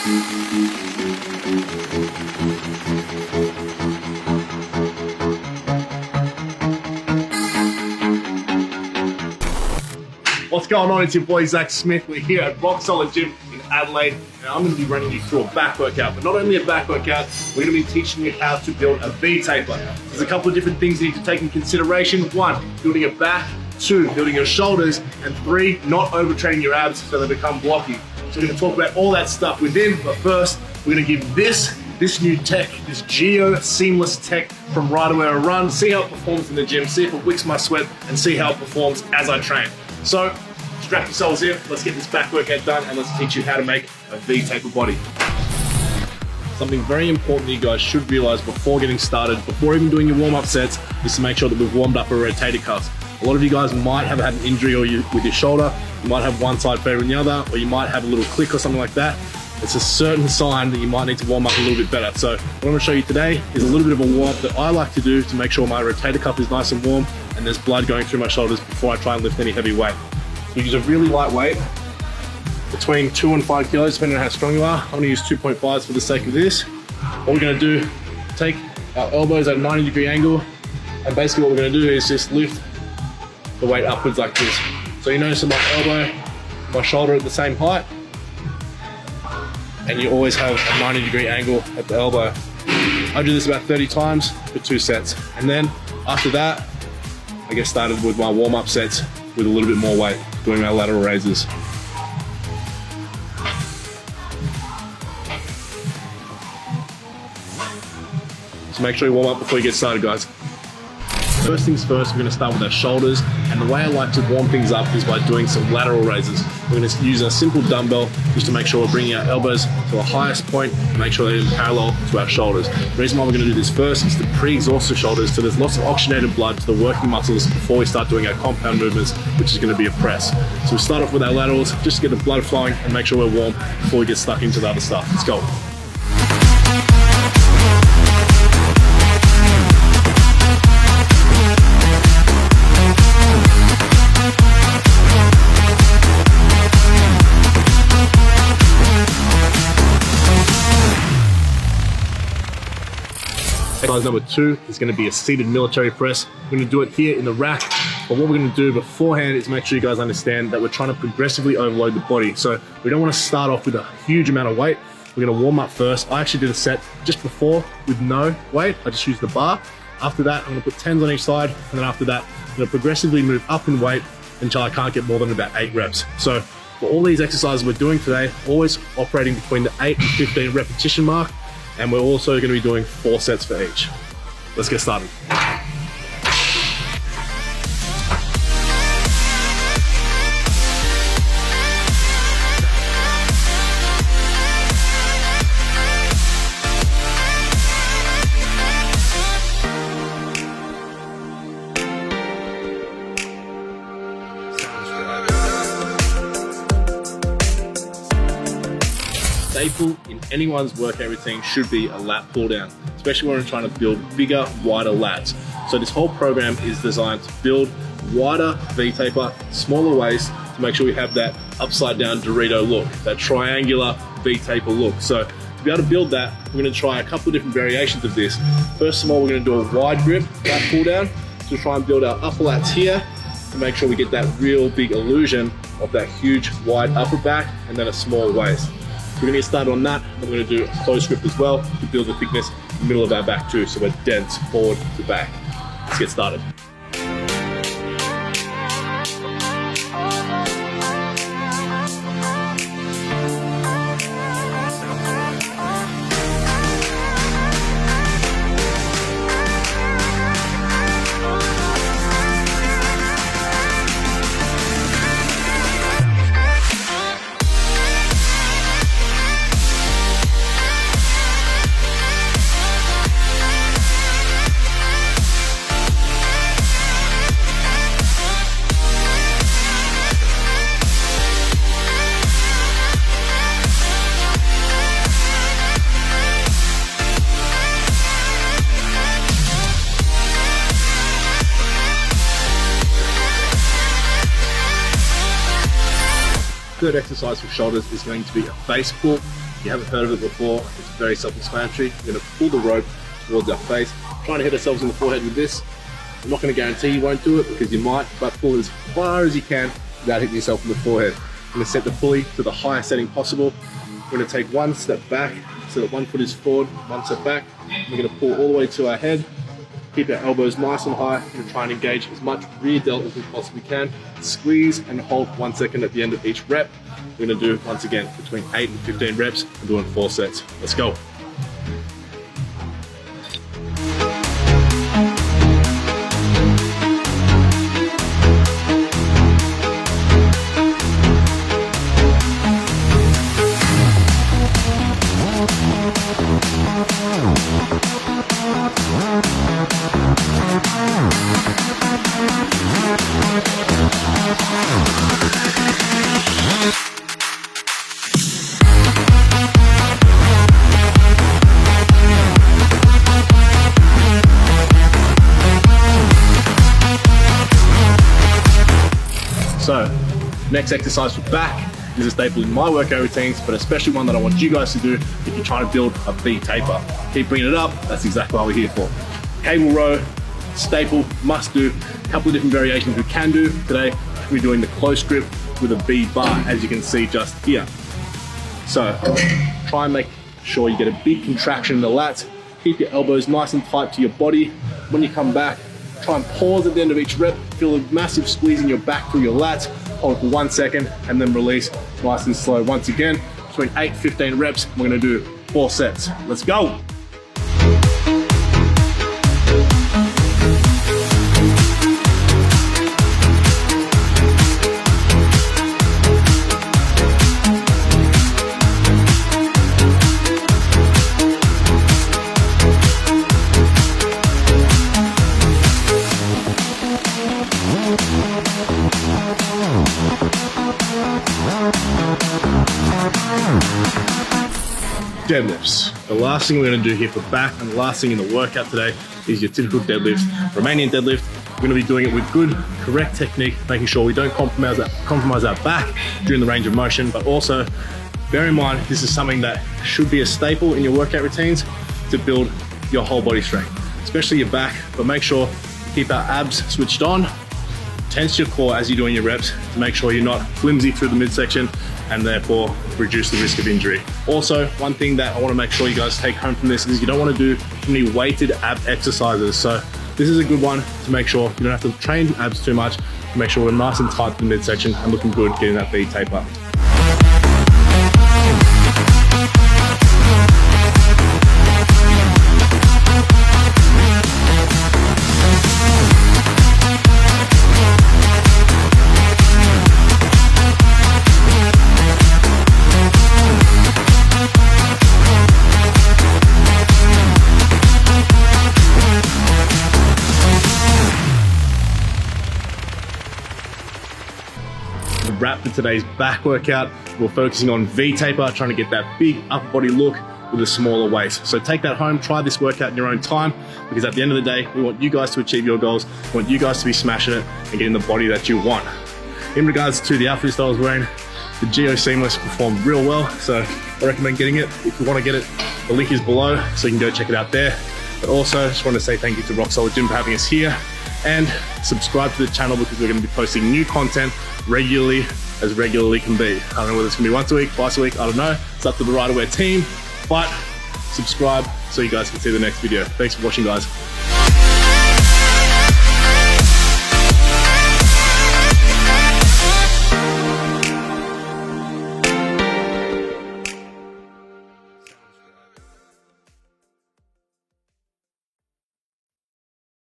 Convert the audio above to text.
What's going on? It's your boy ZAC Smith. We're here at Rock Solid Gym in Adelaide, and I'm going to be running you through a back workout. But not only a back workout, we're going to be teaching you how to build a V-taper. There's a couple of different things you need to take in consideration. 1, building your back. 2, building your shoulders. And 3, not overtraining your abs so they become blocky. So we're going to talk about all that stuff within, but first, we're going to give this new tech, this Geo Seamless Tech from Right Away a run, see how it performs in the gym, see if it wicks my sweat, and see how it performs as I train. So, strap yourselves in, let's get this back workout done, and let's teach you how to make a V-taper body. Something very important that you guys should realize before getting started, before even doing your warm-up sets, is to make sure that we've warmed up our rotator cuffs. A lot of you guys might have had an injury with your shoulder, you might have one side favoring the other, or you might have a little click or something like that. It's a certain sign that you might need to warm up a little bit better. So what I'm going to show you today is a little bit of a warm-up that I like to do to make sure my rotator cuff is nice and warm and there's blood going through my shoulders before I try and lift any heavy weight. We use a really light weight, between 2 and 5 kilos, depending on how strong you are. I'm going to use 2.5s for the sake of this. What we're going to do, take our elbows at a 90-degree angle, and basically what we're going to do is just lift the weight upwards like this. So you notice that my elbow, my shoulder at the same height, and you always have a 90-degree angle at the elbow. I do this about 30 times for 2 sets. And then after that, I get started with my warm-up sets with a little bit more weight, doing my lateral raises. So make sure you warm up before you get started, guys. First things first, we're going to start with our shoulders, and the way I like to warm things up is by doing some lateral raises. We're going to use a simple dumbbell just to make sure we're bringing our elbows to the highest point and make sure they're in parallel to our shoulders. The reason why we're going to do this first is to pre-exhaust the shoulders so there's lots of oxygenated blood to the working muscles before we start doing our compound movements, which is going to be a press. So we start off with our laterals just to get the blood flowing and make sure we're warm before we get stuck into the other stuff. Let's go. Exercise number 2 is going to be a seated military press. We're going to do it here in the rack, but what we're going to do beforehand is make sure you guys understand that we're trying to progressively overload the body. So we don't want to start off with a huge amount of weight. We're going to warm up first. I actually did a set just before with no weight. I just used the bar. After that, I'm going to put 10s on each side, and then after that, I'm going to progressively move up in weight until I can't get more than about 8 reps. So for all these exercises we're doing today, always operating between the 8 and 15 repetition mark. And we're also going to be doing 4 sets for each. Let's get started. Staple in anyone's workout routine should be a lat pull down, especially when we're trying to build bigger, wider lats. So this whole program is designed to build wider V-taper, smaller waist, to make sure we have that upside down Dorito look, that triangular V-taper look. So to be able to build that, we're going to try a couple of different variations of this. First of all, we're going to do a wide grip lat pull down to try and build our upper lats here to make sure we get that real big illusion of that huge wide upper back and then a small waist. We're going to get started on that. I'm going to do a close grip as well to build the thickness in the middle of our back too, so we're dense forward to back. Let's get started. Third exercise for shoulders is going to be a face pull. you haven't heard of it before, it's very self-explanatory. We're gonna pull the rope towards our face, trying to hit ourselves in the forehead with this. I'm not gonna guarantee you won't do it because you might, but pull as far as you can without hitting yourself in the forehead. I'm gonna set the pulley to the highest setting possible. We're gonna take one step back so that one foot is forward, one step back. We're gonna pull all the way to our head. Keep our elbows nice and high. We're gonna try and engage as much rear delt as we possibly can. Squeeze and hold 1 second at the end of each rep. We're gonna do, once again, between 8 and 15 reps. We're doing 4 sets. Let's go. So, next exercise for back is a staple in my workout routines, but especially one that I want you guys to do if you're trying to build a V taper. Keep bringing it up, that's exactly what we're here for. Cable row, staple, must do. A couple of different variations we can do. Today, we're doing the close grip with a V bar, as you can see just here. So, try and make sure you get a big contraction in the lats. Keep your elbows nice and tight to your body. When you come back, try and pause at the end of each rep. Feel a massive squeeze in your back through your lats. Hold for 1 second and then release nice and slow. Once again, between 8 and 15 reps, we're gonna do 4 sets. Let's go. Deadlifts. The last thing we're going to do here for back and the last thing in the workout today is your typical deadlift. Romanian deadlift. We're going to be doing it with good, correct technique, making sure we don't compromise our back during the range of motion, but also bear in mind this is something that should be a staple in your workout routines to build your whole body strength, especially your back, but make sure you keep our abs switched on, tense your core as you're doing your reps to make sure you're not flimsy through the midsection and therefore reduce the risk of injury. Also, one thing that I want to make sure you guys take home from this is you don't want to do too many weighted ab exercises. So this is a good one to make sure you don't have to train abs too much, to make sure we're nice and tight to the midsection and looking good getting that V taper. Wrap for today's back workout. We're focusing on V taper, trying to get that big upper body look with a smaller waist. So take that home, try this workout in your own time, because at the end of the day, we want you guys to achieve your goals. We want you guys to be smashing it and getting the body that you want. In regards to the outfit that I was wearing, the Geo Seamless performed real well, so I recommend getting it. If you want to get it, the link is below, so you can go check it out there. But also, I just want to say thank you to Rock Solid Gym for having us here, and subscribe to the channel because we're going to be posting new content regularly can be. I don't know whether it's going to be once a week, twice a week, I don't know. It's up to the Riderwear team, but subscribe so you guys can see the next video. Thanks for watching, guys.